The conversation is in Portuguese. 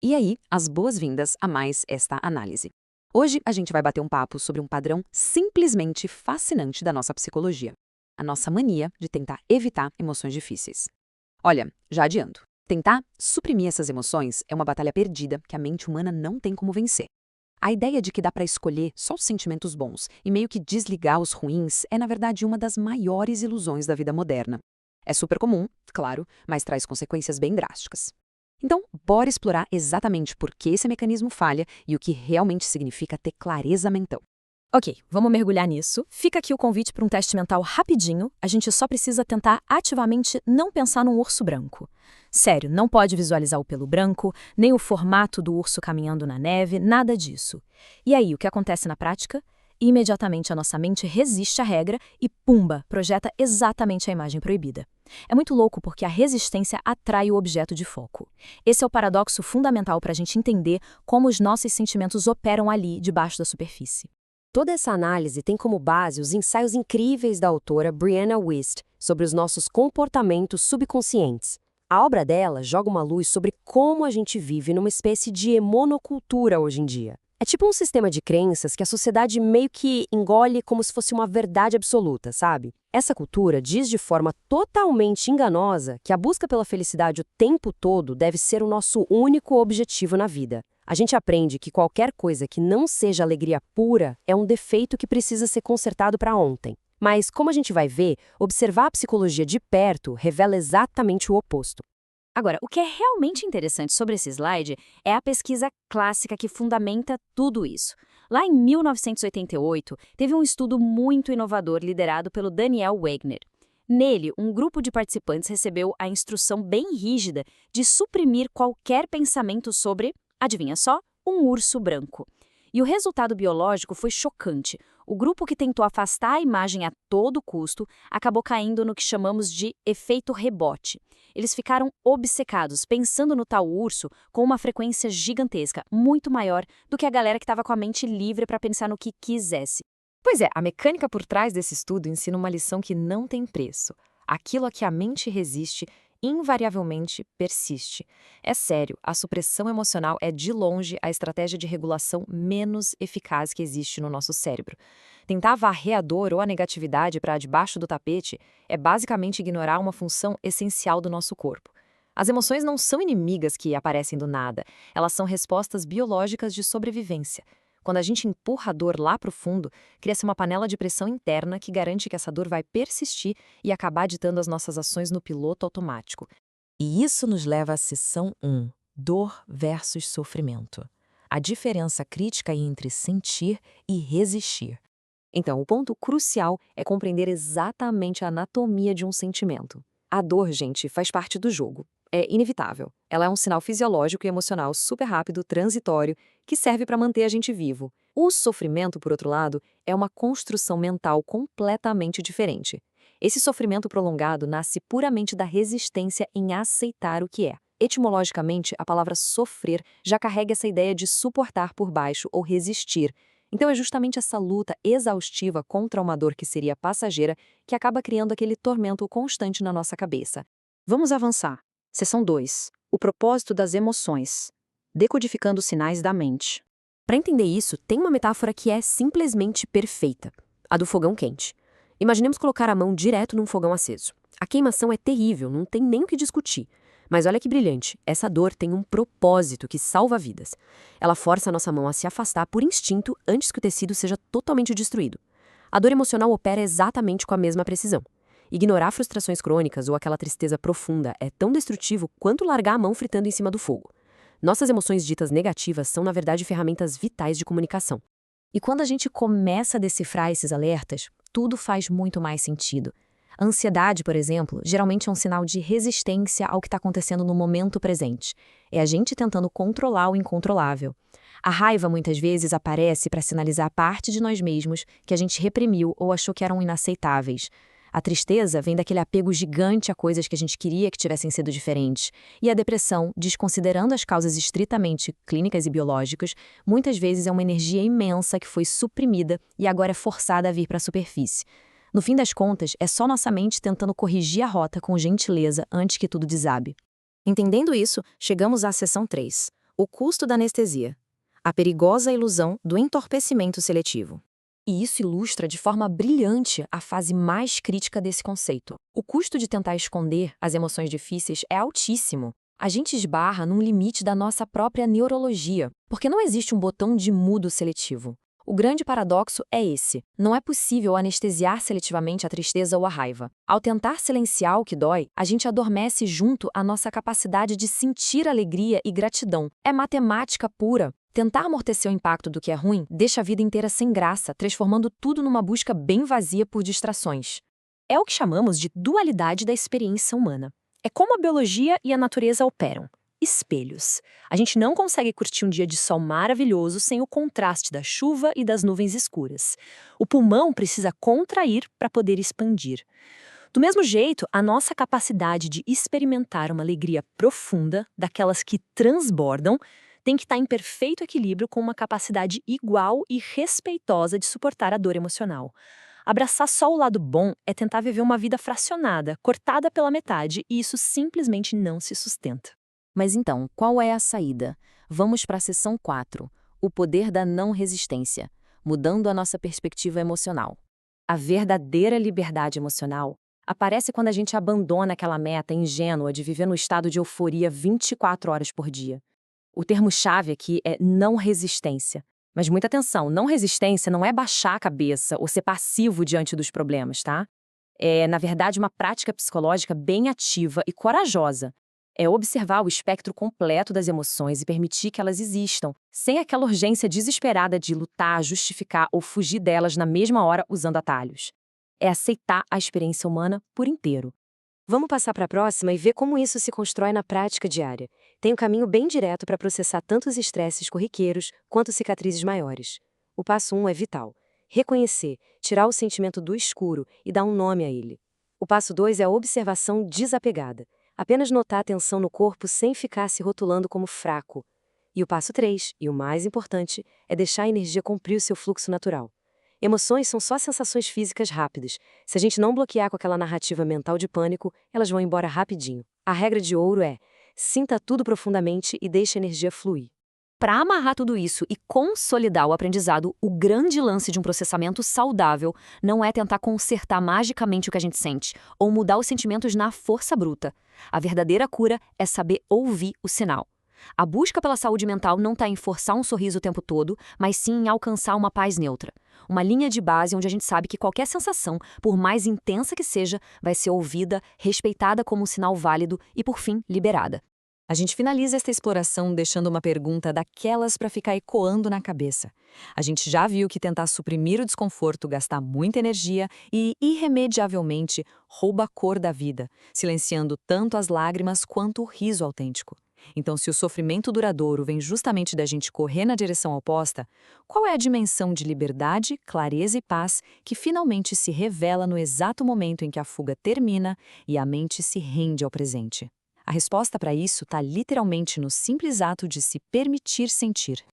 E aí, as boas-vindas a mais esta análise. Hoje a gente vai bater um papo sobre um padrão simplesmente fascinante da nossa psicologia: a nossa mania de tentar evitar emoções difíceis. Olha, já adianto, tentar suprimir essas emoções é uma batalha perdida que a mente humana não tem como vencer. A ideia de que dá para escolher só os sentimentos bons e meio que desligar os ruins é, na verdade, uma das maiores ilusões da vida moderna. É super comum, claro, mas traz consequências bem drásticas. Então, bora explorar exatamente por que esse mecanismo falha e o que realmente significa ter clareza mental. Ok, vamos mergulhar nisso. Fica aqui o convite para um teste mental rapidinho. A gente só precisa tentar ativamente não pensar num urso branco. Sério, não pode visualizar o pelo branco, nem o formato do urso caminhando na neve, nada disso. E aí, o que acontece na prática? Imediatamente a nossa mente resiste à regra e, pumba, projeta exatamente a imagem proibida. É muito louco porque a resistência atrai o objeto de foco. Esse é o paradoxo fundamental para a gente entender como os nossos sentimentos operam ali, debaixo da superfície. Toda essa análise tem como base os ensaios incríveis da autora Brianna Wiest sobre os nossos comportamentos subconscientes. A obra dela joga uma luz sobre como a gente vive numa espécie de monocultura hoje em dia. É tipo um sistema de crenças que a sociedade meio que engole como se fosse uma verdade absoluta, sabe? Essa cultura diz de forma totalmente enganosa que a busca pela felicidade o tempo todo deve ser o nosso único objetivo na vida. A gente aprende que qualquer coisa que não seja alegria pura é um defeito que precisa ser consertado para ontem. Mas, como a gente vai ver, observar a psicologia de perto revela exatamente o oposto. Agora, o que é realmente interessante sobre esse slide é a pesquisa clássica que fundamenta tudo isso. Lá em 1988, teve um estudo muito inovador liderado pelo Daniel Wegner. Nele, um grupo de participantes recebeu a instrução bem rígida de suprimir qualquer pensamento sobre, adivinha só, um urso branco. E o resultado biológico foi chocante. O grupo que tentou afastar a imagem a todo custo acabou caindo no que chamamos de efeito rebote. Eles ficaram obcecados, pensando no tal urso com uma frequência gigantesca, muito maior do que a galera que estava com a mente livre para pensar no que quisesse. Pois é, a mecânica por trás desse estudo ensina uma lição que não tem preço. Aquilo a que a mente resiste, invariavelmente persiste. É sério, a supressão emocional é de longe a estratégia de regulação menos eficaz que existe no nosso cérebro. Tentar varrer a dor ou a negatividade para debaixo do tapete é basicamente ignorar uma função essencial do nosso corpo. As emoções não são inimigas que aparecem do nada, elas são respostas biológicas de sobrevivência. Quando a gente empurra a dor lá para o fundo, cria-se uma panela de pressão interna que garante que essa dor vai persistir e acabar ditando as nossas ações no piloto automático. E isso nos leva à seção 1, dor versus sofrimento. A diferença crítica entre sentir e resistir. Então, o ponto crucial é compreender exatamente a anatomia de um sentimento. A dor, gente, faz parte do jogo. É inevitável. Ela é um sinal fisiológico e emocional super rápido, transitório, que serve para manter a gente vivo. O sofrimento, por outro lado, é uma construção mental completamente diferente. Esse sofrimento prolongado nasce puramente da resistência em aceitar o que é. Etimologicamente, a palavra sofrer já carrega essa ideia de suportar por baixo ou resistir. Então é justamente essa luta exaustiva contra uma dor que seria passageira que acaba criando aquele tormento constante na nossa cabeça. Vamos avançar. Seção 2. O propósito das emoções. Decodificando os sinais da mente. Para entender isso, tem uma metáfora que é simplesmente perfeita: a do fogão quente. Imaginemos colocar a mão direto num fogão aceso. A queimação é terrível, não tem nem o que discutir. Mas olha que brilhante, essa dor tem um propósito que salva vidas. Ela força a nossa mão a se afastar por instinto antes que o tecido seja totalmente destruído. A dor emocional opera exatamente com a mesma precisão. Ignorar frustrações crônicas ou aquela tristeza profunda é tão destrutivo quanto largar a mão fritando em cima do fogo. Nossas emoções ditas negativas são, na verdade, ferramentas vitais de comunicação. E quando a gente começa a decifrar esses alertas, tudo faz muito mais sentido. A ansiedade, por exemplo, geralmente é um sinal de resistência ao que está acontecendo no momento presente. É a gente tentando controlar o incontrolável. A raiva, muitas vezes, aparece para sinalizar parte de nós mesmos que a gente reprimiu ou achou que eram inaceitáveis. A tristeza vem daquele apego gigante a coisas que a gente queria que tivessem sido diferentes. E a depressão, desconsiderando as causas estritamente clínicas e biológicas, muitas vezes é uma energia imensa que foi suprimida e agora é forçada a vir para a superfície. No fim das contas, é só nossa mente tentando corrigir a rota com gentileza antes que tudo desabe. Entendendo isso, chegamos à seção 3. O custo da anestesia. A perigosa ilusão do entorpecimento seletivo. E isso ilustra de forma brilhante a fase mais crítica desse conceito. O custo de tentar esconder as emoções difíceis é altíssimo. A gente esbarra num limite da nossa própria neurologia, porque não existe um botão de mudo seletivo. O grande paradoxo é esse: não é possível anestesiar seletivamente a tristeza ou a raiva. Ao tentar silenciar o que dói, a gente adormece junto a nossa capacidade de sentir alegria e gratidão. É matemática pura. Tentar amortecer o impacto do que é ruim deixa a vida inteira sem graça, transformando tudo numa busca bem vazia por distrações. É o que chamamos de dualidade da experiência humana. É como a biologia e a natureza operam. Espelhos. A gente não consegue curtir um dia de sol maravilhoso sem o contraste da chuva e das nuvens escuras. O pulmão precisa contrair para poder expandir. Do mesmo jeito, a nossa capacidade de experimentar uma alegria profunda, daquelas que transbordam, tem que estar em perfeito equilíbrio com uma capacidade igual e respeitosa de suportar a dor emocional. Abraçar só o lado bom é tentar viver uma vida fracionada, cortada pela metade, e isso simplesmente não se sustenta. Mas então, qual é a saída? Vamos para a seção 4, o poder da não resistência, mudando a nossa perspectiva emocional. A verdadeira liberdade emocional aparece quando a gente abandona aquela meta ingênua de viver no estado de euforia 24 horas por dia. O termo-chave aqui é não resistência. Mas muita atenção, não resistência não é baixar a cabeça ou ser passivo diante dos problemas, tá? É, na verdade, uma prática psicológica bem ativa e corajosa. É observar o espectro completo das emoções e permitir que elas existam, sem aquela urgência desesperada de lutar, justificar ou fugir delas na mesma hora usando atalhos. É aceitar a experiência humana por inteiro. Vamos passar para a próxima e ver como isso se constrói na prática diária. Tem um caminho bem direto para processar tanto os estresses corriqueiros quanto cicatrizes maiores. O passo 1 é vital. Reconhecer, tirar o sentimento do escuro e dar um nome a ele. O passo 2 é a observação desapegada. Apenas notar a tensão no corpo sem ficar se rotulando como fraco. E o passo 3, e o mais importante, é deixar a energia cumprir o seu fluxo natural. Emoções são só sensações físicas rápidas. Se a gente não bloquear com aquela narrativa mental de pânico, elas vão embora rapidinho. A regra de ouro é: sinta tudo profundamente e deixe a energia fluir. Para amarrar tudo isso e consolidar o aprendizado, o grande lance de um processamento saudável não é tentar consertar magicamente o que a gente sente ou mudar os sentimentos na força bruta. A verdadeira cura é saber ouvir o sinal. A busca pela saúde mental não está em forçar um sorriso o tempo todo, mas sim em alcançar uma paz neutra. Uma linha de base onde a gente sabe que qualquer sensação, por mais intensa que seja, vai ser ouvida, respeitada como um sinal válido e, por fim, liberada. A gente finaliza esta exploração deixando uma pergunta daquelas para ficar ecoando na cabeça. A gente já viu que tentar suprimir o desconforto gasta muita energia e, irremediavelmente, rouba a cor da vida, silenciando tanto as lágrimas quanto o riso autêntico. Então, se o sofrimento duradouro vem justamente da gente correr na direção oposta, qual é a dimensão de liberdade, clareza e paz que finalmente se revela no exato momento em que a fuga termina e a mente se rende ao presente? A resposta para isso está literalmente no simples ato de se permitir sentir.